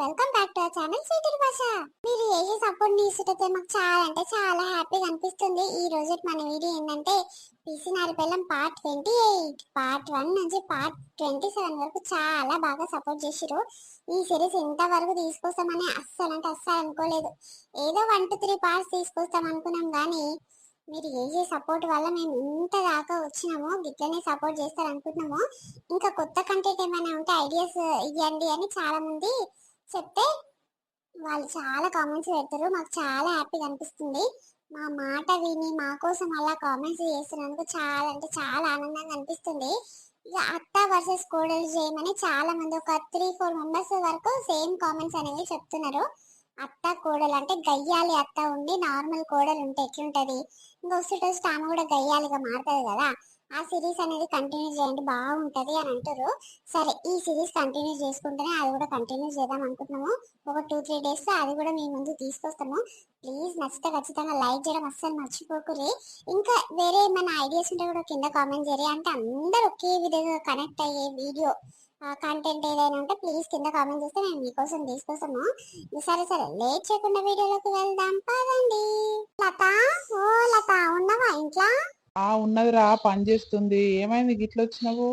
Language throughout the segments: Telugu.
Welcome back to our channel Sweety Bhasha. మీరు చేసే సపోర్ట్ ని ఇస్తుంటే మాకు చాలా అంటే చాలా హ్యాపీగా అనిపిస్తుంది. ఈ రోజు మన వీడియో ఏంటంటే పిసినారి పిల్లం పార్ట్ 28 పార్ట్ 1 నుంచి పార్ట్ 27 వరకు చాలా బాగా సపోర్ట్ చేసిరు. ఈ సిరీస్ ఇంతవరకు తీసుకొస్తామని అస్సలు అంటే అస్సలు అనుకోలేదు. ఏదో 1 to 3 పార్ట్స్ తీసుకొస్తాం అనుకున్నాం కానీ మీరు చేసే సపోర్ట్ వల్ల మేము ఇంత దాకా వచ్చినాము. గిట్లనే సపోర్ట్ చేస్తారు అనుకుంటున్నాము. ఇంకా కొత్త కంటెంట్ ఏమైనా ఉంటే ఐడియాస్ ఇవ్వండి అని చాలా మంది చెప్తే వాళ్ళు చాలా కామెంట్స్ పెడతారు. మాకు చాలా హ్యాపీగా అనిపిస్తుంది. మా మాట విని మా కోసం అలా కామెంట్స్ చేస్తున్నందుకు చాలా అంటే చాలా ఆనందంగా అనిపిస్తుంది. ఇక అత్త వర్సెస్ కోడలు చేయమని చాలా మంది ఒక 3-4 మెంబర్స్ వరకు సేమ్ కామెంట్స్ అనేవి చెప్తున్నారు. అత్త కోడలు అంటే గయ్యాలి అత్త ఉండి నార్మల్ కోడలు ఉంటే ఎట్లుంటది, ఇంకా వస్తుంటే ఆమె కూడా గయ్యాలిగా మారుతుంది కదా. ఆ సిరీస్ అనేది కంటిన్యూ చేయండి బాగుంటది అని అంటారు. సరే ఈ సిరీస్ కంటిన్యూ చేసుకుంటేనే అది కూడా కంటిన్యూ చేద్దాం అనుకుంటున్నాము. ఒక 2-3 డేస్ అది కూడా మీ ముందు తీసుకొస్తాము. ప్లీజ్ నచ్చితే ఖచ్చితంగా లైక్ చేయడం అస్సలు మర్చిపోకురి. ఇంకా వేరే ఏమైనా ఐడియాస్ ఉంటే కూడా కింద కామెంట్ చేయరు. అంటే అందరూ ఒకే విధంగా కనెక్ట్ అయ్యే వీడియో కంటెంట్ ఏదైనా ఉంటే ప్లీజ్ కింద కామెంట్ చేస్తే మేము మీకోసం తీసుకొస్తాము. సరే సరే లేట్ చేయకుండా వీడియోలోకి వెళ్దాం పదండి. లత, ఓ లత ఉన్నావా ఇంట్లో? ఉన్నదిరా, పని చేస్తుంది. ఏమైంది గిట్ల వచ్చినావు?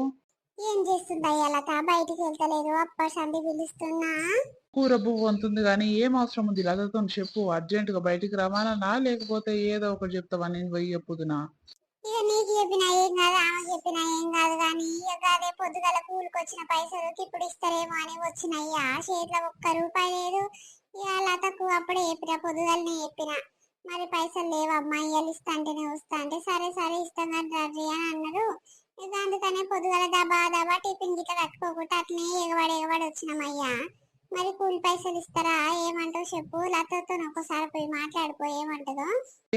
ఏం చేస్తుంది అయ్యా లత? బయటికి వెళ్తలేదు, అప్ప సంది పిలుస్తున్నా. కూర పువ్వు అంటుంది కానీ ఏం అవసరం ఉంది లతతో చెప్పు. అర్జెంట్ గా బయటికి రమానా లేకపోతే ఏదో ఒకటి చెప్తావా? నేను పోయి చెప్పుదునా? ఇక నీకు చెప్పినా ఏం కాదు, ఆమె చెప్పినా ఏం కాదు కానీ ఇక అదే పొద్దుగల కూలికి వచ్చిన పైసలు ఇప్పుడు ఇస్తారేమో అని వచ్చినాయ్యా. చేతిలో ₹1 లేదు. ఇక లతకు అప్పుడే చెప్పిన, పొద్దుగలనే చెప్పిన మరి పైసలు లేవమ్మా ఇవాళ ఇస్తా అంటేనే వస్తా అంటే సరే సరే ఇస్తాం కానీ రండి అని అన్నారు. ఇక అందుకనే పొద్దుగల దబా దబా టిఫిన్ గిట్ల కట్టుకోకుండా అట్లనే ఎగవాడి ఎగవాడి వచ్చినామయ్యా. మరి కూలి పైసలు ఇస్తారా? ఏమంటావు చెప్పు. లతతో ఒకసారి పోయి మాట్లాడిపోయి ఏమంటదో.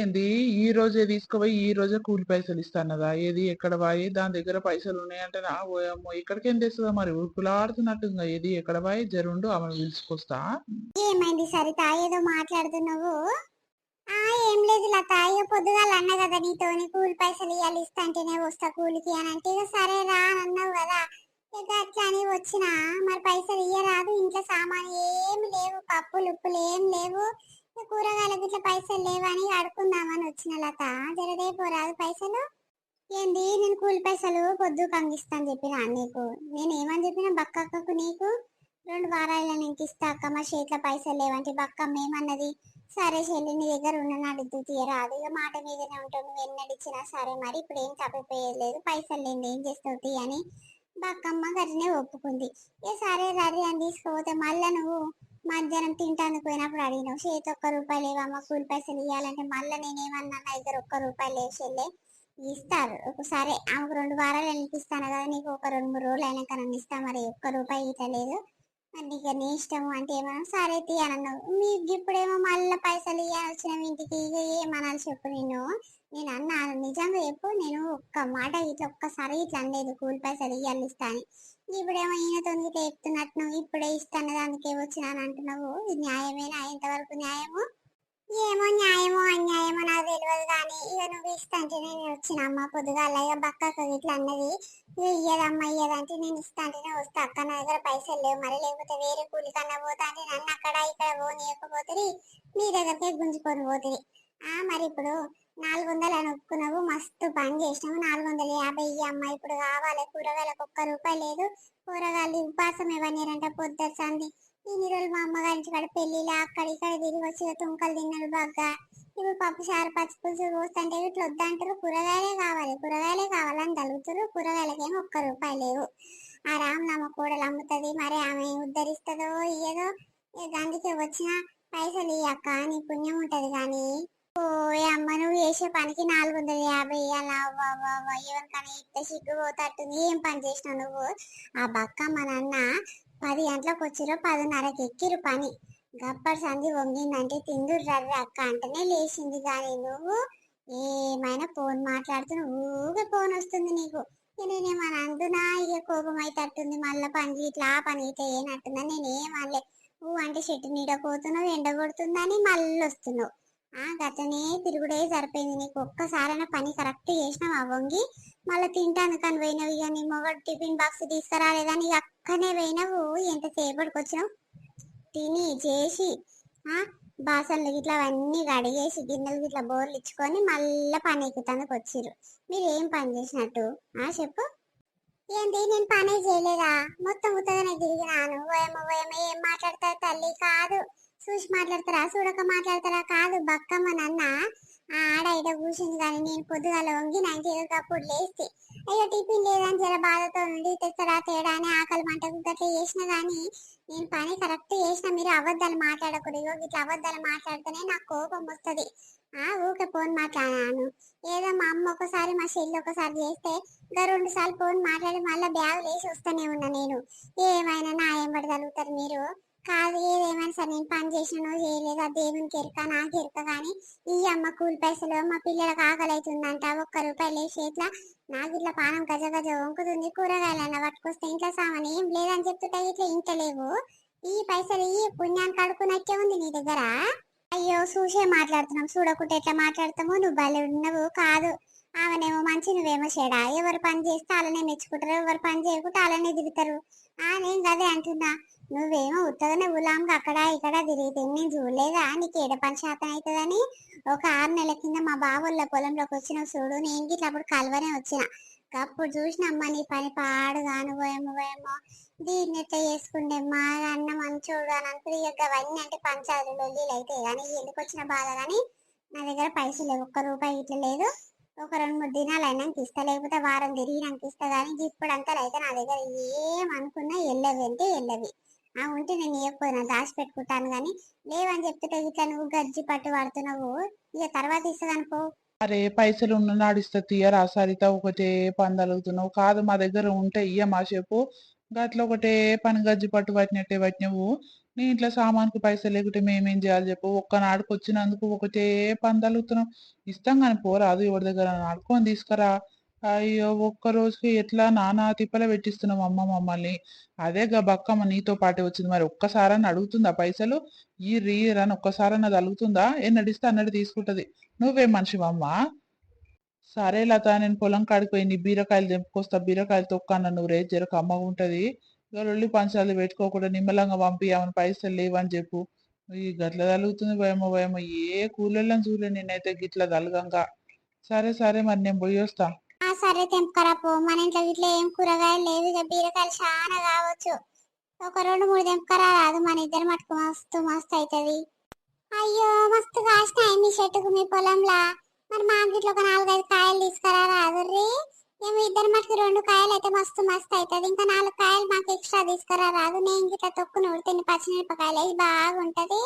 ఏంది ఈ రోజే తీసుకుపోయి ఈ రోజే కూలి పైసలు ఇస్తానదా? ఏది ఎక్కడ పోయి దాని దగ్గర పైసలు ఉన్నాయంటే నా ఓయమ్మో ఇక్కడికేం తెస్తుందా? మరి ఉరుకులాడుతున్నట్టుంగా. ఏది ఎక్కడ పోయి జరుండు ఆమె పిలుచుకొస్తా. ఏమైంది సరిత, ఏదో మాట్లాడుతున్నావు? ఏం లేదు లత, ఇక పొద్దుగాల అన్న కదా నీతోని కూలి పైసలు ఇవ్వాలి ఇస్తా అంటేనే వస్తా కూలికి అని అంటే ఇక సరే రా అని అన్నావు కదా. ఇక అట్లా అని వచ్చిన మరి పైసలు ఇయ్యరాదు. ఇంట్లో సామాన్ ఏమి లేవు, పప్పులు ఉప్పులు ఏం లేవు, కూరగాయలకు ఇట్లా పైసలు లేవని అడుకుందామని వచ్చిన లత. జరదేపో రాదు పైసలు. ఏంది నేను కూలి పైసలు పొద్దు కంగిస్తాను చెప్పిన నీకు. నేను ఏమని చెప్పిన బక్కక్కకు నీకు 2 వారాల నీకు ఇస్తా అక్క, మా చేతిలో పైసలు లేవంటే బక్కమ్మ ఏమన్నది, సరే చెల్లి నీ దగ్గర ఉన్న అడుగుతూ తీయరాదు, ఇక మాట మీదనే ఉంటావు, నువ్వు ఎన్నడిచ్చినా సరే మరి ఇప్పుడు ఏం తప్పిపోయలేదు, పైసలు లేని ఏం చేస్తావు తీ అని బక్కమ్మ గట్టినే ఒప్పుకుంది. ఇక సరే రది అని తీసుకుపోతే మళ్ళా నువ్వు మధ్యాహ్నం తింటానికి పోయినప్పుడు అడిగినావు చేతి ₹1 లేవమ్మ కూలి పైసలు ఇవ్వాలంటే మళ్ళీ నేనేమన్నా నా దగ్గర ₹1 లేవు చెల్లె ఇస్తారు. ఒకసారి ఆమెకు 2 వారాలు అనిపిస్తాను కదా, నీకు ఒక 2-3 రోజులు అయినాక నన్ను ఇస్తా, మరి ₹1 ఇట్లా లేదు మరి నీకు నీ ఇష్టము అంటే ఏమన్నా సరే తీ అని అన్నావు. మీకు ఇప్పుడేమో మళ్ళీ పైసలు ఇవ్వాలి వచ్చిన ఇంటికి, ఇక ఏమనాలి చెప్పు. నేను అన్నాను నిజంగా చెప్పు, నేను ఒక్క మాట ఇట్లా ఒక్కసారి ఇట్లా అనలేదు కూలి పైసలు ఇవ్వాలి ఇస్తా అని. ఇప్పుడేమో ఈయనతో ఇట్లా చెప్తున్నట్టు నువ్వు ఇప్పుడే ఇస్తాను అందుకే వచ్చినాను అంటున్నావు. ఇది న్యాయమేనా? ఎంతవరకు న్యాయము? ఏమో న్యాయమో అన్యాయమో నాకు తెలియదు కానీ ఇక నువ్వు ఇస్తాంటే నేను వచ్చిన అమ్మ పొద్దుగాల ఇక బక్కకు ఇట్లా అన్నది. ఇక ఇయ్యదమ్మ ఇయ్యదంటే నేను ఇస్తాంటేనే వస్తా అక్క, నా దగ్గర పైసలు లేవు, మరి లేకపోతే వేరే కూలి కన్నా పోతా అంటే నన్ను అక్కడ ఇక్కడ పోనీయకపోతుంది, మీ దగ్గరకే గుంజుకొని పోతుంది. మరి ఇప్పుడు 400 అని ఒప్పుకున్నావు, మస్తు పని చేసినావు, 450 అమ్మ ఇప్పుడు కావాలి. కూరగాయలకు ₹1 లేదు, కూరగాయలు ఉపాసం ఇవ్వనిరంట పొద్దుంది. ఇన్ని రోజులు మా అమ్మగారి కాడ పెళ్లిలా అక్కడ ఇక్కడ తిరిగి వచ్చి తుంకలు తిన్నారు బాగా. ఇప్పుడు పప్పు చారు పచ్చి పులుసు పోస్తుంటే ఇట్లా వద్దంటారు, కూరగాయలే కావాలని తలుగుతారు. కూరగాయలకేమో ₹1 లేవు. ఆ రామ్నమ్మ కూడలు అమ్ముతుంది, మరి ఆమె ఉద్ధరిస్తుందో ఇయ్యదో. అందుకే వచ్చిన పైసలు ఇయ్యక్క నీ పుణ్యం ఉంటది కానీ. ఓ అమ్మ నువ్వు చేసే పనికి 450 ఇయ్యాలా? ఎవరికైనా ఇస్తే సిగ్గుపోతట్టుంది. ఏం పని చేసినావు నువ్వు? ఆ బక్కమ్మ నాన్న 10 గంటలకు వచ్చిరో 10:30కి ఎక్కిరు పని. గప్పటి సంధి వంగిందంటే తిందురు రర్రి అక్క అంటేనే లేచింది. కానీ నువ్వు ఏమైనా ఫోన్ మాట్లాడుతున్నావు, ఊగే ఫోన్ వస్తుంది నీకు. నేనేమని అందునా ఇక కోపం అయితట్టుంది. మళ్ళీ పని ఇట్లా పని అయితే ఏనట్టుందని నేనేమనలే. నువ్వు అంటే చెట్టు నీడ పోతున్నావు, ఎండ కొడుతుందని మళ్ళీ వస్తున్నావు. గతనే తిరుగుడే సరిపోయింది నీకు. ఒక్కసారైనా పని కరెక్ట్ చేసినావు ఆ వంగి. మళ్ళీ తింటాను కానీ పోయినావు. ఇక నీ మొగడు టిఫిన్ బాక్స్ తీసుకురాలేదని అక్కనే పోయినావు. ఎంతసేపటికి వచ్చినావు? తిని చేసి ఆ బాసన్లు గిట్లా అవన్నీ కడిగేసి గిన్నెలు గిట్లా బోర్లు ఇచ్చుకొని మళ్ళా పని ఎక్కుతానికి వచ్చిర్రు. మీరు ఏం పని చేసినట్టు చెప్పు. ఏంటి నేను పనే చేయలేదా? మొత్తం ఉత్తగానే తిరిగినాను. ఓయమ్మ ఓయమ్మ ఏం మాట్లాడతారు తల్లి? కాదు చూసి మాట్లాడతారా చూడక మాట్లాడతారా? కాదు బక్కమ్మ నన్న ఆడ ఇడ కూర్చుంది కానీ నేను పొద్దుగాల వంగి అప్పుడు లేస్తే అయ్యో టిఫిన్ లేదని జర బాధతో నుండి తెస్తాడా తేడా అని ఆకలి మంటకు గట్లా చేసిన కానీ నేను పని కరెక్ట్ చేసిన. మీరు అబద్ధాలు మాట్లాడకూడదు. ఇట్లా అబద్ధాలు మాట్లాడితేనే నాకు కోపం వస్తుంది. ఊకే ఫోన్ మాట్లాడాను. ఏదో మా అమ్మ ఒకసారి మా చెల్లి ఒకసారి చేస్తే ఇంకా 2 సార్లు ఫోన్ మాట్లాడి మళ్ళీ బ్యాగ్ వేసి వస్తూనే ఉన్నా. నేను ఏమైనా నా ఏం పడగలుగుతారు మీరు? కాదు ఏదేమైనా సరే నేను పని చేసినానో చేయలేదు అది దేవునికి ఎరక నాకు ఎరక. కానీ ఈ అమ్మ కూలి పైసలు మా పిల్లలకు ఆకలి అవుతుందంట. ₹1 వేసి ఇట్లా నాకు ఇట్లా పానం గజ గజ వంకుతుంది. కూరగాయలన్నా పట్టుకొస్తే ఇంట్లో సామాన్ ఏం లేదని చెప్తుంటే ఇట్లా ఇంట్లో లేవు. ఈ పైసలు ఈ పుణ్యానికి అడుకున్నట్టే ఉంది నీ దగ్గర. అయ్యో చూసే మాట్లాడుతున్నాం, చూడకుంటే ఎట్లా మాట్లాడతామో. నువ్వు భలే ఉన్నావు. కాదు ఆమెనేమో మంచి నువ్వేమో చెడా. ఎవరు పని చేస్తే అలానే మెచ్చుకుంటారు, ఎవరు పని చేయకుంటే అలానే తిరుగుతారు. నేను అదే అంటున్నా. నువ్వేమో ఉత్తగానే గులాంగా అక్కడ ఇక్కడ తిరిగితే నేను చూడలేదా నీకు ఏడ పని శాతం అవుతుందని? ఒక 6 నెలల కింద మా బావోళ్ళ పొలంలోకి వచ్చిన చూడు. నేను గిట్ల అప్పుడు కలవనే వచ్చిన. అప్పుడు చూసినమ్మా నీ పని పాడుగాను. పోయేమో దీన్ని ఎట్లా చేసుకుంటే మా అన్న మంచోడు అని అనుకుని అవన్నీ అంటే పంచాయతీ లొల్లీలు అయితే కానీ ఎందుకు వచ్చిన బాధ. కానీ నా దగ్గర పైసలు లేవు, ₹1 ఇట్లా లేదు. ఒక 2-3 దినాలు అయినాక ఇస్తా, లేకపోతే వారం తిరిగినాక ఇస్తా. కానీ ఇప్పుడంతా అయితే నా దగ్గర ఏమనుకున్నా ఎల్లవి అంటే ఎల్లవి. ఉంటే నేను ఇవ్వకపోయినా దాచి పెట్టుకుంటాను. కానీ లేవని చెప్తుంటే ఇట్లా నువ్వు గజ్జి పట్టు పడుతున్నావు. ఇక తర్వాత ఇస్తుందని పో. అరే పైసలు ఉన్ననాడు ఇస్తా తీయరా సరిత, ఒకటే పని తలుగుతున్నావు. కాదు మా దగ్గర ఉంటే ఇయ్యమా చెప్పు. గట్ల ఒకటే పని గజ్జి పట్టు పట్టినట్టే పట్టినవు. నీ ఇంట్లో సామాన్కి పైసలు లేకుంటే మేమేం చేయాలి చెప్పు. ఒక్కనాడుకు వచ్చినందుకు ఒకటే పని తలుగుతున్నావు. ఇస్తాం కానీ పోరాదు ఎవరి దగ్గర ఆడుకొని తీసుకురా. అయ్యో ఒక్క రోజుకి ఎట్లా నానా తిప్పల పెట్టిస్తున్నావు అమ్మ మమ్మల్ని. అదే గా బక్కమ్మ నీతో పాటే వచ్చింది. మరి ఒక్కసారని అడుగుతుందా పైసలు? ఈ రీరని ఒక్కసారని అది అడుగుతుందా? నడిస్తే అన్నట్టు తీసుకుంటది. నువ్వేం మనిషివమ్మా? సరే లత నేను పొలం కాడికి పోయి నీ బీరకాయలు తెంపుకొస్తా. బీరకాయలు తొక్కన్న నువ్వు రేపు జర కమ్మగా ఉంటది. ఇక లొల్లి పంచాలు పెట్టుకోకుండా నిమ్మలంగా పంపి ఆమెను పైసలు లేవని చెప్పు. ఈ గట్ల తలుగుతుంది భయమో. ఏ కూలళ్ళని చూడలే నేనైతే గిట్ల తలగంగా. సరే సరే మరి నేను పోయి వస్తా. సరే తెంపుకరా పో. మన ఇంట్లో ఇట్లా ఏం కూరగాయలు లేవు. ఇక బీరకాయలు చాలా కావచ్చు. ఒక 2-3 తెంపుకరా రాదు. మన ఇద్దరు మటుకు మస్తు మస్తు అవుతుంది. అయ్యో మస్తు కాసినాయి మీ చెట్టుకు మీ పొలంలా. మరి మా ఇంట్లో ఒక 4-5 కాయలు తీసుకురా రాదు రీ. మేము ఇద్దరు మటుకు 2 కాయలు అయితే మస్తు మస్తు అవుతుంది. ఇంకా 4 కాయలు మాకు ఎక్స్ట్రా తీసుకురా రాదు. నేను ఇట్లా తొక్కు నూడితే పచ్చిమిరపకాయలు అవి బాగుంటది.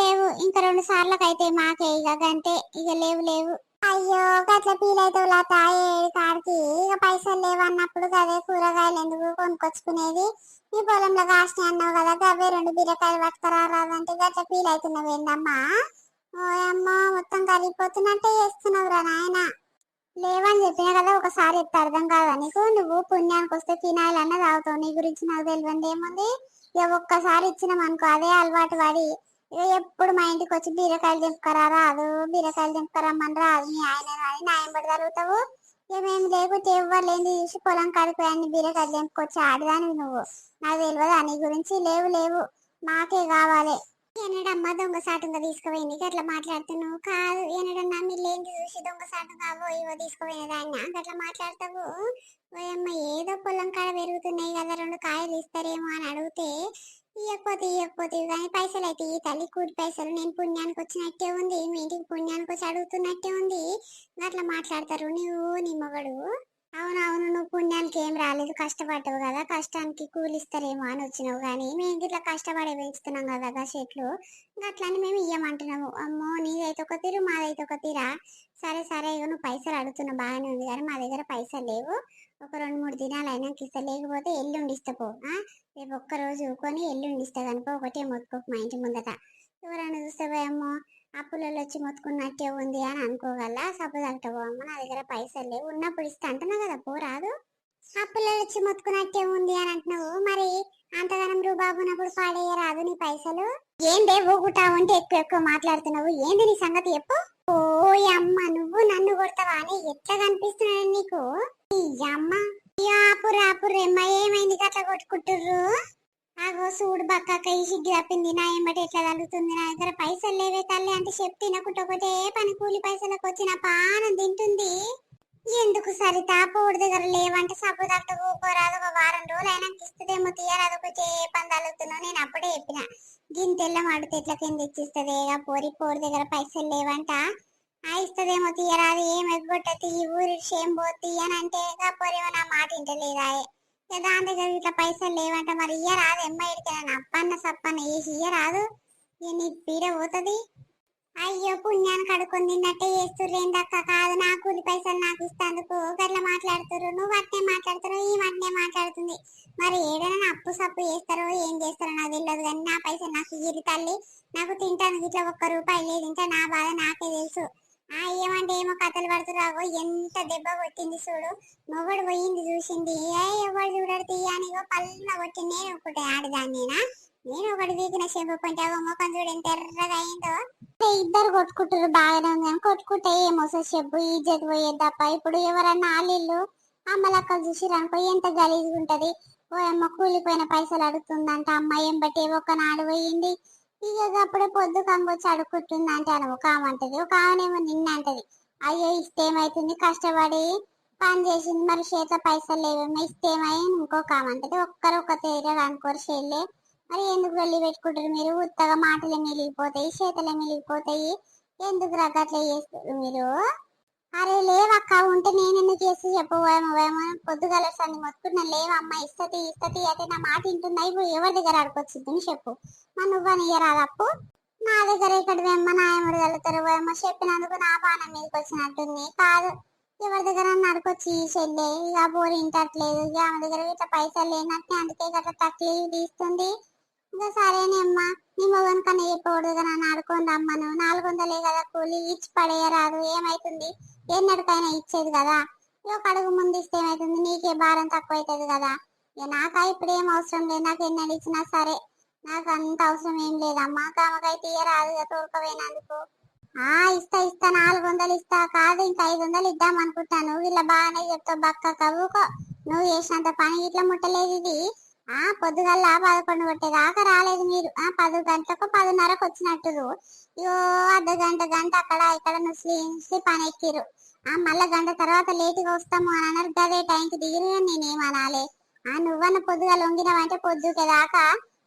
లేవు ఇంకా 2 సార్లకు అయితే మాకే ఇక గంటే. ఇక లేవు. అయ్యో గట్ల ఫీల్ అయితే కాడికి ఇక పైసలు లేవన్నప్పుడు అదే కూరగాయలు ఎందుకు కొనుక్కొచ్చుకునేది. ఈ పొలంలో కాసిన అన్నావు కదా గవే 2 బీరకాయలు పట్టుకురా రాదంటే గట్ల ఫీల్ అవుతున్నావు ఏందమ్మా? ఓయమ్మా మొత్తం కరిగిపోతున్నట్టే చేస్తున్నావు రా నాయన. లేవని చెప్పినా కదా ఒకసారి ఎత్తే అర్థం కాదా నీకు? నువ్వు పుణ్యానికి వస్తే ఫినాయిల్ అన్న తాగుతావు. నీ గురించి నాకు తెలియదు ఏముంది. ఇక ఒక్కసారి ఇచ్చినాం అనుకో అదే అలవాటు పడి ఇక ఎప్పుడు మా ఇంటికి వచ్చి బీరకాయలు తెంపుకరా రాదు, బీరకాయలు తెంపుకరమ్మని రాదు. నీ ఆయన న్యాయం పడి జరుగుతావు. ఇక మేము లేకపోతే ఎవరు లేని చూసి పొలం కాడిపోయి అన్ని బీరకాయలు తెంపుకొచ్చి ఆడదాని నువ్వు. నాకు తెలియదా నీ గురించి? లేవు మాకే కావాలి. ఎన్నడమ్మా దొంగసాటుగా తీసుకుపోయింది అట్లా మాట్లాడుతున్నావు? కాదు ఎన్నడన్నా మీరు ఏంటి చూసి దొంగసాటుగా ఇవో తీసుకుపోయినదాన్ని అట్లా మాట్లాడతావు? ఓయమ్మ ఏదో పొలం కాడ పెరుగుతున్నాయి కదా 2 కాయలు ఇస్తారేమో అని అడిగితే ఇయ్యకపోతే కానీ పైసలు అయితే ఈ తల్లి కూలి పైసలు నేను పుణ్యానికి వచ్చినట్టే ఉంది. మీ ఇంటికి పుణ్యానికి వచ్చి అడుగుతున్నట్టే ఉంది. అట్లా మాట్లాడతారు నువ్వు నీ మొగడు. అవునవును నువ్వు పుణ్యానికి ఏం రాలేదు, కష్టపడ్డావు కదా, కష్టానికి కూలిస్తారేమో అని వచ్చినావు. కానీ మేము ఇట్లా కష్టపడే పెంచుతున్నాం కదా చెట్లు. అట్లని మేము ఇయ్యమంటున్నాము. అమ్మో నీదైతే ఒక తీరు మాదైతే ఒక తీరా. సరే ఇక నువ్వు పైసలు అడుగుతున్నావు బాగానే ఉంది. కానీ మా దగ్గర పైసలు లేవు. ఒక 2-3 దినాలు అయినాక ఇస్తా, లేకపోతే ఎల్లుండి ఇస్తపో. రేపు ఒక్కరోజు కొని ఎల్లుండి ఇస్తా కనుక ఒకటే మొత్తుకోకు మా ఇంటి ముందట. ఎవరైనా చూస్తే పోయమ్మో అప్పులలో వచ్చి మొత్తుకున్నట్టే ఉంది అని అనుకోగల. సపోజ్ అమ్మ నా దగ్గర పైసలు లేవు, ఉన్నప్పుడు ఇస్తా అంటున్నావు కదా పోరాదు. అప్పులలో వచ్చి మొత్తుకున్నట్టే ఉంది అని అంటున్నావు. మరి అంతగానం రూబాబునప్పుడు పాడేయరాదు నీ పైసలు. ఏందే ఊగుటా ఉంటే ఎక్కువ మాట్లాడుతున్నావు. ఏంది నీ సంగతి చెప్పు. ఓ అమ్మ నువ్వు నన్ను కొడతావా అని ఎట్లా కనిపిస్తున్నాడు నీకు? ఈ అమ్మ ఆపుర్రమ్మ ఏమైంది అట్లా కొట్టుకుంటుర్రు? ఆగో చూడు బక్కక్క ఈ సిగ్గు తప్పింది నా ఎంబటి ఎట్లా తగ్గుతుంది నా దగ్గర పైసలు లేవే తల్లి అంటే చెప్తే తినకుంటే ఒకటే పని కూలి పైసలకు వచ్చిన పానం తింటుంది. ఎందుకు సరిత పోడి దగ్గర లేవంటే సబ్బు తట్టు ఊకోరాదు ఒక వారం రోజులు అయినాక ఇస్తుందేమో తీయరాదు ఒకటే పని తగ్గుతున్నావు నేను అప్పుడే చెప్పిన గింతెల్ల మాడితే ఎట్ల కింద ఇచ్చిస్తుంది పోడి దగ్గర పైసలు లేవంట ఆ ఇస్తదేమో తీయరాదు ఏం ఎగ్గొట్టతి ఈ ఊరి షేం పోతి అని అంటే పోరేమో నా మాట ఇంటలేదా దాని దగ్గర ఇట్లా పైసలు లేవంట మరి ఇయ్యరాదు ఎమ్మాయిడికి అప్పన్న సప్పన్న వేసి ఇయ్యరాదు నీ పీడ పోతుంది. అయ్యో పుణ్యానికి కడుకొని తిన్నట్టే చేస్తుర్రేందక్క కాదు నా కూలి పైసలు నాకు ఇస్తందుకు గట్లా మాట్లాడుతురు నువ్వు అట్నే మాట్లాడుతురు ఈ అట్నే మాట్లాడుతుంది మరి ఏదైనా అప్పు సప్పు చేస్తారో ఏం చేస్తారో నాకు తెలియదు కానీ నా పైసలు నాకు ఇయ్యి తల్లి నాకు తింటాను ఇట్లా ₹1 లేదు ఇంకా నా బాధ నాకే తెలుసు. ఏమంటే ఏమో కథలు పడుతురాగో ఎంత దెబ్బ కొట్టింది చూడు మొగడు పోయింది చూసింది ఎవడు చూడడు తీయనిగో పల్ల కొట్టి నేను ఒకటి ఆడదాన్నేనా నేను ఒకటి వీకిన చెంపు కొంటాగో ముఖం చూడు ఎంత ఎర్రగా అయిందో. ఇద్దరు కొట్టుకుంటారు బాగానే ఉంది కానీ కొట్టుకుంటే ఏమోసో చెప్పు ఇజ్జత్ పోయేది తప్ప ఇప్పుడు ఎవరన్నా ఆలిల్లు అమ్మలక్కలు చూసిరనుకో ఎంత గలీజ్గా ఉంటది. ఓ అమ్మ కూలిపోయిన పైసలు అడుగుతుందంట అమ్మ ఏం బట్టి ఒక్కనాడు పోయింది ఇక అప్పుడే పొద్దు కంబొచ్చి అడుక్కుంటుంది అంటే అని ఒక ఆమె అంటది ఒక ఆమెనేమో నిన్న అంటది అయ్యో ఇస్తే ఏమైతుంది కష్టపడి పని చేసింది మరి చేతిలో పైసలు లేవేమో ఇస్తే ఏమై ఇంకొక ఆమె అంటది ఒక్కరు ఒక తేడా అనుకోరు చెల్లె మరి ఎందుకు వెళ్ళి పెట్టుకుంటారు మీరు ఉత్తగా మాటలే మిగిలిపోతాయి చేతలే మిగిలిపోతాయి ఎందుకు రగ్గట్లే చేస్తారు మీరు. అరే లేవక్క ఉంటే నేను ఎందుకు చేసి చెప్పవేమో పొద్దుగల సన్ని మొత్తుకున్నా లేవమ్మ ఇస్తతి ఇస్తతి అయితే నా మాట వింటుంది అయిపోయి ఎవరి దగ్గర ఆడుకొచ్చింది చెప్పు మా నువ్వని ఇయ్యరాదు అప్పు నా దగ్గర ఇక్కడ వెమ్మ నాయముడు కలుగుతారు ఏమో చెప్పినందుకు నా పానం మీదకి వచ్చినట్టుంది కాదు ఎవరి దగ్గర నడుకొచ్చి చెల్లె ఇక బోరు ఇంటట్లేదు ఇక ఆమె దగ్గర ఇట్లా పైసలు లేనట్టే అందుకే గట్లా తక్లీఫ్ తీస్తుంది. ఇంకా సరేనేమ్మా నీ మొగన్ కన్నా చెప్పకూడదు కదా నన్ను ఆడుకోండి అమ్మను 400 కదా కూలి ఇచ్చి పడేయరాదు ఏమైతుంది ఎన్నడికైనా ఇచ్చేది కదా ఒక అడుగు ముందు ఇస్తే ఏమైతుంది నీకే భారం తక్కువ అవుతుంది కదా ఇక నాకా ఇప్పుడు ఏం అవసరం లేదు నాకు ఎన్నడు ఇచ్చినా సరే నాకు అంత అవసరం ఏం లేదమ్మా కామకైతే ఇయ్యరాదు తోడుకపోయినందుకు. ఇస్తా ఇస్తా 400 ఇస్తా కాదు ఇంకా 500 ఇద్దాం అనుకుంటాను ఇలా బాగానే చెప్తావు బక్క కవ్వుకో నువ్వు చేసినంత పని ఇట్లా ముట్టలేదు ఇది పొద్దుగల్లా 11 కొట్టేదాకా రాలేదు మీరు 10 గంటలకు 10:30కు వచ్చినట్టురు ఇయో గంట అక్కడ ఇక్కడ నువ్వు పని ఎక్కిరు మళ్ళా గంట తర్వాత లేటుగా వస్తాము అని అన్నారు గదే టైంకి దిగిరు నేనేమనాలి నువ్వన్న పొద్దుగా లొంగినవంటే పొద్దుకే దాకా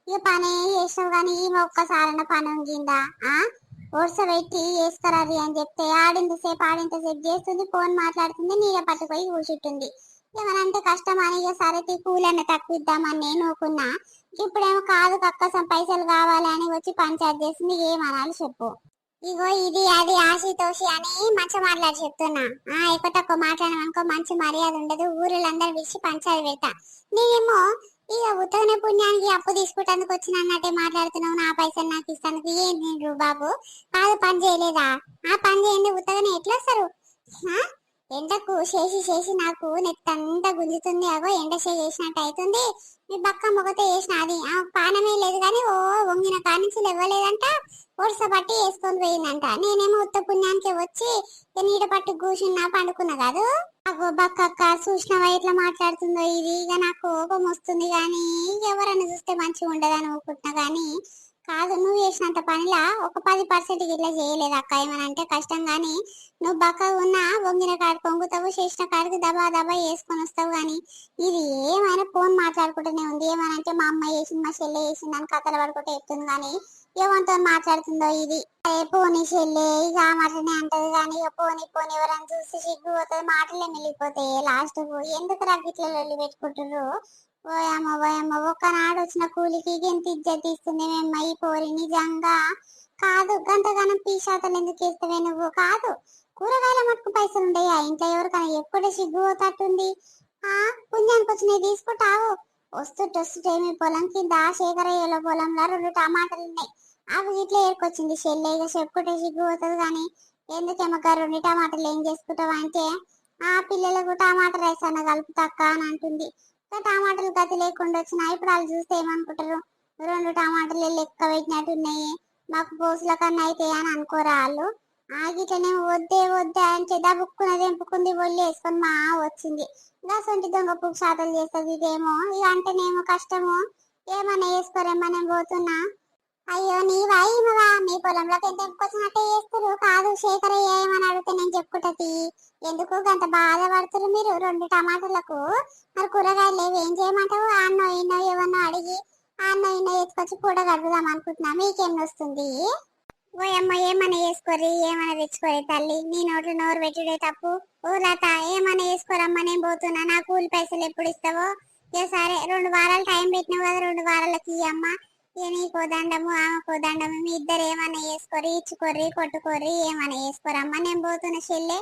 ఇక పని చేసావు కానీ ఈమె ఒక్కసారన్న పని వంగిందా వరుస పెట్టి వేసుకురాది అని చెప్తే ఆడింతసేపు చేస్తుంది ఫోన్ మాట్లాడుతుంది నీళ్ళ పట్టుకొని కూర్చుంటుంది ఏమనంటే కష్టం అని ఇక సరే కూలన్న తక్కువ ఇద్దామని నేను ఊకున్నా ఇప్పుడేమో కాదు కక్కసం పైసలు కావాలి అని వచ్చి పంచాయతీ చేసింది ఏమనాలి చెప్పు. ఇగో ఇది అది ఆశతోషి అని మంచి మాట్లాడి చెప్తున్నా ఎక్కువ తక్కువ మాట్లాడమనుకో మంచి మర్యాద ఉండదు ఊరిలందరూ పిలిచి పంచాయతీ పెడతా నేనేమో ఇక ఉత్తగనే పుణ్యానికి అప్పు తీసుకుంటానికి వచ్చిన అన్నట్టే మాట్లాడుతున్నావు నా పైసలు నాకు ఇస్తానికి ఏం తిండ్రు బాబు కాదు పని చేయలేదా పని చేయండి ఉత్తగనే ఎట్లా వస్తారు ఎండకు చేసి నాకు నెత్తంతా గుంజుతుంది అగో ఎండ చేసినట్టు అవుతుంది మీ బక్క మొగతే వేసిన అది పానమే లేదు కానీ ఓ వంగిన కానించి ఇవ్వలేదంట వరుస పట్టి వేసుకొని పోయిందంట నేనేమో ఉత్త పుణ్యానికి వచ్చి నీడ పట్టు కూర్చున్నా పండుకున్నా కాదు అగో బక్కక్క చూసినవా ఎట్లా మాట్లాడుతుందో ఇది ఇక నాకు కోపం వస్తుంది కానీ ఎవరన్నా చూస్తే మంచిగా ఉండదని ఊరుకుంటున్నా కానీ కాదు నువ్వు చేసినంత పనిలా ఒక 10% ఇట్లా చేయలేదు అక్క ఏమనంటే కష్టం కానీ నువ్వు బక్క ఉన్నా వంగిన కాడు పొంగుతావు చేసిన కాడికి దబా దబా వేసుకొని వస్తావు కానీ ఇది ఏమైనా ఫోన్ మాట్లాడుకుంటూనే ఉంది ఏమనంటే మా అమ్మ వేసింది మా చెల్లె వేసింది అని కథలు పడుకుంటే చెప్తుంది కానీ ఏమంతో మాట్లాడుతుందో ఇది పోనీ చెల్లె ఇక ఆ మాటనే అంటది కానీ ఇక పోనీ ఎవరైనా చూసి సిగ్గు పోతుంది మాటలే మిగిలిపోతాయి లాస్ట్ ఎందుకు రగ్గిట్ల వెళ్ళి పెట్టుకుంటున్నారు ఓయమ్మ ఒక్కనాడు వచ్చిన కూలికి ఎంత ఇజ్జత్ ఇస్తుంది మేమ్మ ఈ పోరి నిజంగా కాదు గంతగానం పీశాతలు ఎందుకు వేస్తావే నువ్వు కాదు కూరగాయల మట్టుకు పైసలు ఉండయా ఇంట్లో ఎవరికైనా ఎప్పుడే సిగ్గు పోతట్టుంది పుణ్యానికి వచ్చినవి తీసుకుంటావు వస్తుంటే మీ పొలం కింద శేఖరయ్యలో పొలంలో 2 టమాటాలు ఉన్నాయి అవి ఇట్లా ఏరుకొచ్చింది చెల్లె ఇక చెప్పుకుంటే సిగ్గు పోతుంది కానీ ఎందుకేమో 2 టమాటాలు ఏం చేసుకుంటావు అంటే పిల్లలకు టమాటా రైస్ అన్న కలుపుతక్క అని అంటుంది టమాటాలు గతి లేకుండా వచ్చినాయి ఇప్పుడు వాళ్ళు చూస్తే ఏమనుకుంటారు 2 టమాటాలు లెక్క పెట్టినట్టున్నాయి మాకు పోసుల కన్నా అయితే అని అనుకోరా వాళ్ళు ఆగిట్లనే వద్దే అంటే దబుక్కున్నది ఎంపుకుంది ఒళ్ళు వేసుకొని వచ్చింది ఇంకా సొంటి దొంగ పువ్వు శాతలు చేస్తుంది ఇదేమో ఇక అంటేనేమో కష్టము ఏమన్నా వేసుకోరేమ్మా నేను పోతున్నా. అయ్యో నీవా ఈమెవా మీ పొలంలోకి ఎంత తెంపుకొచ్చినట్టే చేస్తురు. కాదు శేఖర్ ఏమని అడిగితే నేను చెప్పుకుంటది. ఎందుకు గంత బాధపడుతురు మీరు 2 టమాటాలకు? మరి కూరగాయలు లేవు ఏం చేయమంటావు? అన్నో ఇన్నో ఏమన్నా అడిగి అన్నో ఇన్నో ఎత్తుకొచ్చి కూడ కడుపుదాం అనుకుంటున్నా. మీకేం వస్తుంది? ఓ అమ్మ ఏమన్నా వేసుకోరి ఏమన్నా తెచ్చుకోరి తల్లి. నీ నోట్లో నోరు పెట్టుడే తప్పు. ఓ లత ఏమన్నా వేసుకోరమ్మా నేను పోతున్నా. నా కూలి పైసలు ఎప్పుడు ఇస్తావో? ఇక సరే 2 వారాలు టైం పెట్టినావు కదా, 2 వారాలకి అమ్మ. ఇక నీకో దండము ఆమెకో దండము, మీ ఇద్దరు ఏమన్నా వేసుకోరి, ఇచ్చుకోర్రి, కొట్టుకోర్రి, ఏమన్నా వేసుకోరమ్మా నేను పోతున్నా చెల్లె.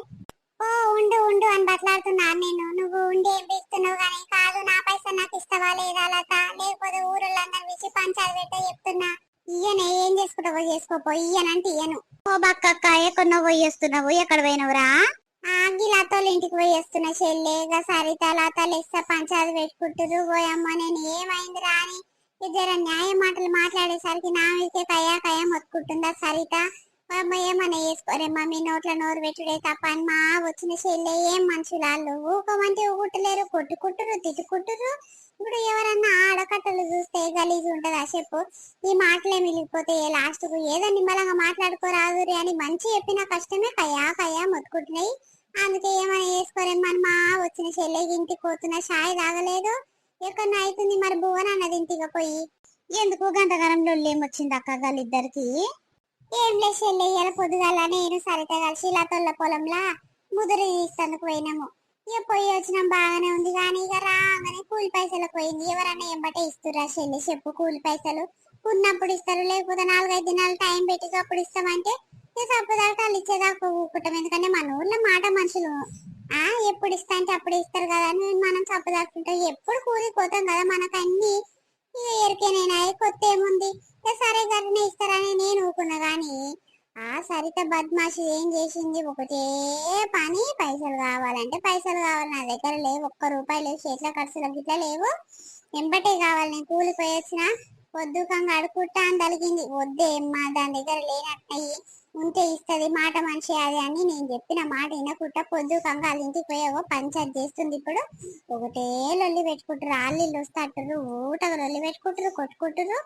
ఓ ఉండు ఉండు అని బట్లాడుతున్నా నేను. నువ్వు ఉండి ఏం పిస్తున్నావు కానీ కాదు, నా పైసలు నాకు ఇస్తావా లేదా లత? లేకపోతే ఊరోళ్ళందరూ పిలిచి పంచాయతీ పెట్టే చెప్తున్నా. ఇయ్యనే ఏం చేసుకుంటావో చేసుకోపో, ఇయ్యనంటే ఇయ్యను. ఓ బక్కక్క ఎక్కడో పోయేస్తున్నావు, ఎక్కడ పోయినవురా? గిలాతోళ్ళ ఇంటికి పోయేస్తున్నా చెల్లె. సరిత లతలు ఇస్తా పంచాయతీ పెట్టుకుంటురు. పోయమ్మ నేను ఏమైంది రాని ఇద్దరు న్యాయ మాటలు మాట్లాడేసరికి నా మీదకే కయ్యా కయ్యా మొత్తుకుంటుందా సరిత. అమ్మ ఏమన్నా వేసుకోరేమ్మా, మీ నోట్ల నోరు పెట్టుడే తప్ప అని మా వచ్చిన చెల్లె. ఏం మనుషులు ఊకోమంటే ఊగుట్టలేరు, కొట్టుకుంటురు, తిట్టుకుంటురు. ఇప్పుడు ఎవరన్నా ఆడకట్టలు చూస్తే గలీజు ఉంటదా చెప్పు? ఈ మాటలే మిగిలిపోతే లాస్ట్ కు ఏదో నిమ్మలంగా మాట్లాడుకోరాదురి అని మంచి చెప్పిన కష్టమే కయ్యా కయ్యా మొత్తుకుంటున్నాయి. అందుకే ఏమైనా వేసుకోరేమ్మని మా వచ్చిన చెల్లె. ఇంటికి పోతున్న చాయ్ తాగలేదు, ఎక్కడ అవుతుంది మరి భువన్ అన్నది ఇంటికి పోయి. ఎందుకు గంటగానంలో ఏమొచ్చింది అక్క గాలిద్దరికి? ఏం లేదు చెల్లె, ఇవాళ పొద్దుగాల నేను సరిత కలిసి లతోళ్ళ పొలంలా ముదురు తీస్తందుకు పోయినాము. ఇక పోయి వచ్చినాం బాగానే ఉంది కానీ ఇక రాగానే కూలి పైసలు పోయింది. ఎవరన్నా ఎంబటే ఇస్తురా చెల్లి చెప్పు? కూలి పైసలు ఉన్నప్పుడు ఇస్తారు, లేకపోతే 4-5 దినాలు టైం పెట్టి అప్పుడు ఇస్తామంటే ఇక సప్పుదాకా వాళ్ళు ఇచ్చేదాకా ఊరుకుంటాం. ఎందుకంటే మన ఊర్లో మాట మనుషులు ఎప్పుడు ఇస్తా అంటే అప్పుడు ఇస్తారు కదా అని మనం సప్పుదాకుంటాం. ఎప్పుడు కూలి పోతాం కదా, మనకు అన్ని ఇక ఎరికేనైనా కొత్త ఏముంది. ఇక సరే గారినే ఇస్తారని నేను ఊరుకున్నా గాని సరిత బద్మాషి ఏం చేసింది? ఒకటే పని, పైసలు కావాలంటే పైసలు కావాలి. నా దగ్గర లేవు, 1 రూపాయి లేవు, చేతిలో ఖర్చులకు గిట్లా లేవు, ఎంబటే కావాలి. నేను కూలిపోయి వచ్చిన పొద్దుకంగా అడుకుంటా అని తలిగింది. వద్దే అమ్మా దాని దగ్గర లేనట్టయి, ఉంటే ఇస్తుంది, మాట మనిషి అది అని నేను చెప్పిన మాట వినకుండా పొద్దుకంగా వాళ్ళ ఇంటికి పోయావో పంచాయతీ చేస్తుంది. ఇప్పుడు ఒకటే లొల్లి పెట్టుకుంటారు, ఆళ్ళు వస్తాంటారు, ఊటగా లొల్లి పెట్టుకుంటారు, కొట్టుకుంటారు.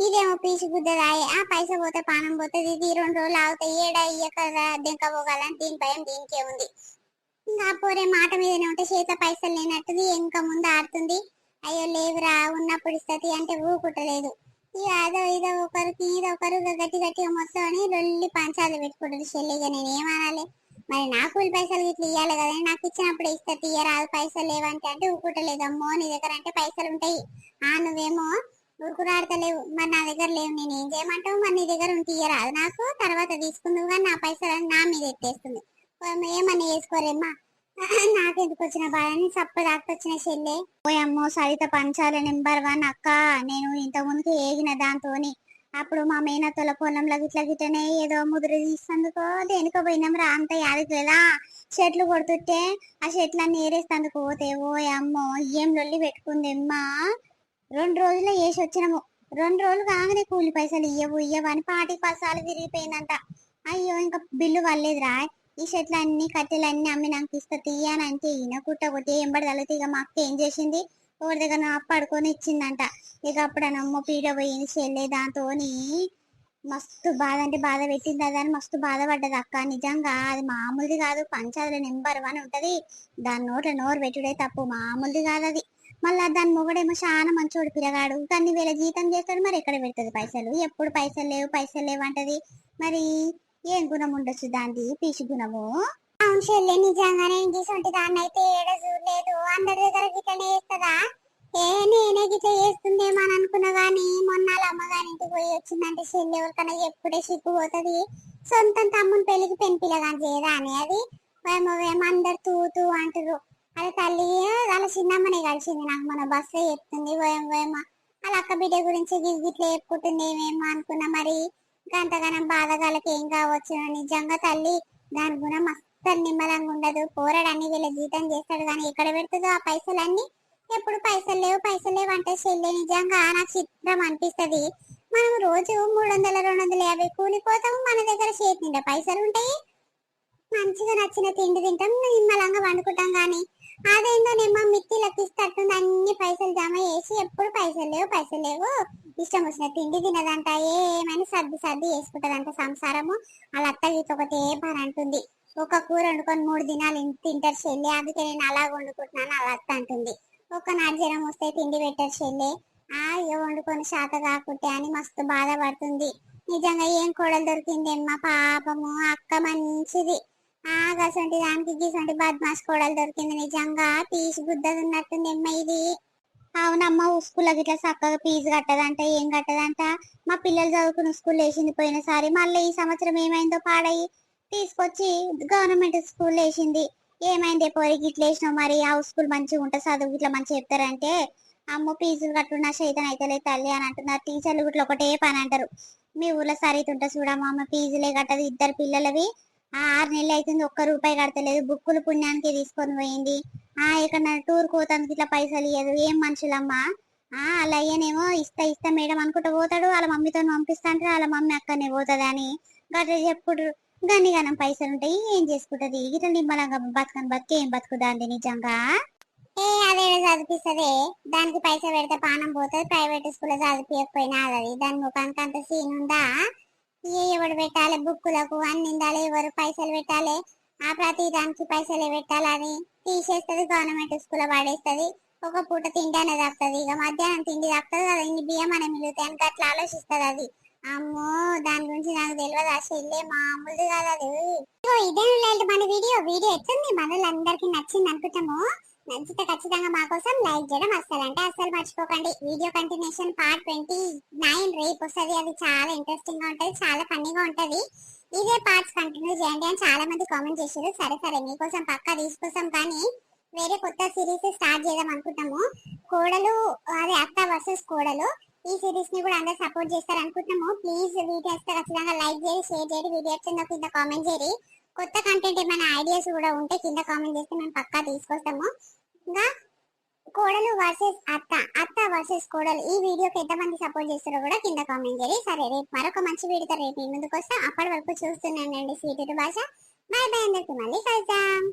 ఇదేమో పీచి గుద్దదాయే, పైసా పోతే పానం పోతుంది, ఇది 2 రోజులు ఆగుతాయి, ఏడా ఇయ్యకరా దెంక పోగలని దీని భయం దీనికే ఉంది. ఇంకా పోరే మాట మీదనే ఉంటే చేత పైసలు లేనట్టుది ఇంకా ముందు ఆడుతుంది. అయ్యో లేవురా ఉన్నప్పుడు ఇస్తుంది అంటే ఊకుంటలేదు. ఇక అదో ఇదో ఒకరికి ఇదో ఒకరు గట్టి గట్టిగా మొత్తం అని లొల్లి పంచాలు పెట్టుకుంటుంది చెల్లిగా. నేను ఏమనాలి మరి? నా కూలి పైసలు ఇట్లా ఇవ్వాలి కదా, నాకు ఇచ్చినప్పుడు ఇస్తే తీయరాదు, పైసలు లేవంటే అంటే ఊకుంటలేదు. అమ్మో నీ దగ్గర అంటే పైసలు ఉంటాయి, నువ్వేమో ఊరుకురాడతలేవు, మరి నా దగ్గర లేవు, నేను ఏం చేయమంటావు? మరి నీ దగ్గర ఉంటే ఇయ్యరాదు నాకు, తర్వాత తీసుకుందువు కానీ నా పైసలు నా మీద ఎత్తేస్తుంది. ఏమన్నా చేసుకోరేమ్మా? నాకెందుకు వచ్చిన బాధని సప్పదాకొచ్చిన చెల్లె. ఓయమ్మో సరిత పంచాల నెంబర్ 1 అక్క. నేను ఇంత ముందుకు ఏగిన దాంతోని అప్పుడు మా మేనత్తల పొలంలో గిట్ల గిట్టనే ఏదో ముదురు తీసేందుకో దేనికో పోయినాం రా, అంత యాదకి లేదా. చెట్లు కొడుతుంటే ఆ చెట్లన్నీ ఏరేస్తందుకు పోతే ఓయమ్మో ఏం లొల్లి పెట్టుకుందేమ్మా. 2 రోజుల్లో వేసి వచ్చినాము. 2 రోజులు కాగానే కూలి పైసలు ఇయ్యవు అని పాటికి పసాలు విరిగిపోయిందంట. అయ్యో ఇంకా బిల్లు వల్లేదురా. ఈ చెట్లు అన్ని కట్టెలన్నీ అమ్మి నాకు ఇస్తా తీయనంటే ఈయన కుట్ట కొట్టి ఎంబడి తలతే ఇక మా అక్క ఏం చేసింది, ఒకటి దగ్గర పడుకొని ఇచ్చిందంట. ఇక అప్పుడు నమ్మ పీడ పోయింది చెల్లె. దాంతోని మస్తు బాధ అంటే బాధ పెట్టింది అదని మస్తు బాధపడ్డది అక్క. నిజంగా అది మామూలుది కాదు, పంచాయతీలో నెంబర్ 1 ఉంటది. దాని నోట్ల నోరు పెట్టుడే తప్పు, మామూలుది కాదు అది. మళ్ళా దాని మొగడేమో చాలా మంచోడు పిల్లగాడు, కానీ వేళ జీతం చేస్తాడు, మరి ఎక్కడ పెడుతుంది పైసలు? ఎప్పుడు పైసలు లేవు అంటది. మరి ఏం గుణం ఉండొచ్చు దాన్ని, పీసి గుణము. అవును చెల్లె నిజంగానే ఇంటి దాన్ని అయితే ఏడ చూడలేదు. అందరి దగ్గర గిట్లనే చేస్తుందా? నేనే గిట్ల చేస్తుందేమో అని అనుకున్నా గానీ మొన్న అమ్మగారి ఇంటికి పోయి వచ్చిందంటే చెల్లె ఎవరికన్నా ఎప్పుడే సిగ్గుపోతుంది. సొంతం తమ్ముని పెళ్లికి పెంపిల్లగాని చేయదా అని అది ఏమో అందరు తూ అంటారు. అది తల్లి వాళ్ళ చిన్నమ్మనే కలిసింది నాకు మన బస్సులో చెప్తుంది. పోయమ్మ వాళ్ళ అక్క బిడ్డ గురించి గిట్ల చెప్పుకుంటుంది ఏమేమో అనుకున్నా. మరి గంతగానం బాధగాలకి ఏం కావచ్చు? నిజంగా తల్లి దాని గుణం అస్సలు నిమ్మలంగా ఉండదు. పోరాడన్ని వీళ్ళ జీతం చేస్తాడు కానీ ఎక్కడ పెడుతుందో ఆ పైసలన్నీ. ఎప్పుడు పైసలు లేవు అంటే చెల్లె నిజంగా నాకు చిత్రం అనిపిస్తుంది. మనం రోజు 300-250 కూలిపోతాము, మన దగ్గర చేతి నిండా పైసలు ఉంటాయి, మంచిగా నచ్చిన తిండి తింటాం, నిమ్మలంగా వండుకుంటాం. కానీ అదేందోనేమో మిత్తి లెక్కిస్తట్టుంది, అన్ని పైసలు జమ చేసి ఎప్పుడు పైసలు లేవు ఇష్టం వచ్చిన తిండి తినదంట, ఏమని సర్ది సర్ది చేసుకుంటదంట సంసారము. వాళ్ళ అత్త గీత ఒకటే పని అంటుంది, ఒక కూర వండుకొని 3 దినాలు తింటారు చెల్లి, అందుకే నేను అలా వండుకుంటున్నాను అలా అత్త అంటుంది. ఒక నాడు జ్వరం వస్తే తిండి పెట్టారు చెల్లి, ఇక వండుకొని శాత కాకుంటే అని మస్తు బాధపడుతుంది. నిజంగా ఏం కోడలు దొరికిందేమ్మా పాపము, అక్క మంచిది. గసంటి దానికి గీసంటి బద్మాష్ కోడలు దొరికింది, నిజంగా పీసి గుద్దది ఉన్నట్టుంది అమ్మ ఇది. అవునమ్మ, స్కూల్కి ఇట్లా చక్కగా ఫీజు కట్టదంట, ఏం కట్టదంట. మా పిల్లలు చదువుకున్న స్కూల్ వేసింది పోయినసారి, మళ్ళీ ఈ సంవత్సరం ఏమైందో పాడయి తీసుకొచ్చి గవర్నమెంట్ స్కూల్ వేసింది. ఏమైంది పోయి ఇట్లా వేసినావు, మరి ఆ స్కూల్ మంచిగా ఉంటుంది చదువు ఇట్లా మంచిగా చెప్తారంటే, అమ్మో ఫీజులు కట్టున్నా సైతం అయితే లేదు తల్లి అని అంటున్నారు. టీచర్లు ఇట్లా ఒకటే పని అంటారు, మీ ఊర్లో సరిత ఉంటే చూడమ్మా అమ్మ ఫీజులే కట్టదు, 2 పిల్లలవి 6 నెలలు అవుతుంది, ఒక్క రూపాయి కడతలేదు, బుక్కులు పుణ్యానికి తీసుకొని పోయింది. ఇక్కడ టూర్ పోతానికి ఇట్లా పైసలు ఇయ్యదు, ఏం మనుషులమ్మా. అలా అయ్యనేమో ఇస్తా మేడం అనుకుంటా పోతాడు, వాళ్ళ మమ్మీతో పంపిస్తా అంటే వాళ్ళ మమ్మీ అక్కడనే పోతుంది అని గట్రా చెప్పుడు. గన్నిగానం పైసలు ఉంటాయి ఏం చేసుకుంటది, ఇట్లా నిమ్మలంగా బతకని బతికి ఏం బతుకుదాండి నిజంగా. అదే చదివిస్తుంది, దానికి పైసలు పెడితే పానం పోతుంది, ప్రైవేట్ స్కూల్ చదివిపోయినా అది దాని ముఖానికి అంత సీన్ ఉందా. ఎవడు పెట్టాలి బుక్కులకు అన్ని ఉండాలి, ఎవరు పైసలు పెట్టాలి, ప్రతి దానికి పైసలు పెట్టాలని తీసేస్తుంది, గవర్నమెంట్ స్కూల్ పడేస్తుంది. ఒక పూట తిండి అనేది తప్పుతుంది, ఇక మధ్యాహ్నం తిండి తప్పుతుంది కదా, ఇన్ని బియ్యం అని మిగులుతాయి అని అట్లా ఆలోచిస్తుంది అది. అమ్మో దాని గురించి నాకు తెలియదు, ఆ చెల్లె మామూలుది కాదు అది. ఇదే లేదు మన వీడియో ఎట్లుంది, మనలందరికీ నచ్చింది అనుకుంటాము. నచ్చితే ఖచ్చితంగా మా కోసం లైక్ చేయడం అస్సలు మర్చిపోకండి. వీడియో కంటిన్యూషన్ పార్ట్ 29 రేపు వస్తుంది, అది చాలా ఇంట్రెస్టింగ్ గా ఉంటది, చాలా ఫన్నీగా ఉంటది. ఇదే పార్ట్స్ కంటిన్యూ చేయండి అని చాలా మంది కామెంట్ చేశారు. సరే మీకోసం పక్కా తీసుకొస్తాం, కానీ వేరే కొత్త సిరీస్ స్టార్ట్ చేద్దాం అనుకుంటాము. కోడలు అదే అత్త వర్సెస్ కోడలు, ఈ సిరీస్ ని కూడా అందరు సపోర్ట్ చేస్తారు అనుకుంటున్నాము. ప్లీజ్ వీడియో వస్తే ఖచ్చితంగా లైక్ చేయండి, షేర్ చేయండి, వీడియో కింద కామెంట్ చేయండి. కొత్త కంటెంట్ ఏమైనా ఐడియాస్ కూడా ఉంటే కింద కామెంట్ చేస్తే మేము పక్కా తీసుకొస్తాము. ఇంకా కోడలు వర్సెస్ అత్త వర్సెస్ కోడలు, ఈ వీడియోకి ఎంతమంది సపోర్ట్ చేస్తారో కూడా కింద కామెంట్ చేయండి. సరే రేపు మరొక మంచి వీడియోతో రేపు మీ ముందుకు వస్తాం, అప్పటి వరకు చూస్తున్నానండి స్వీట్ భాష. బాయ్ బాయ్, అందరికి మళ్ళీ కలుద్దాం.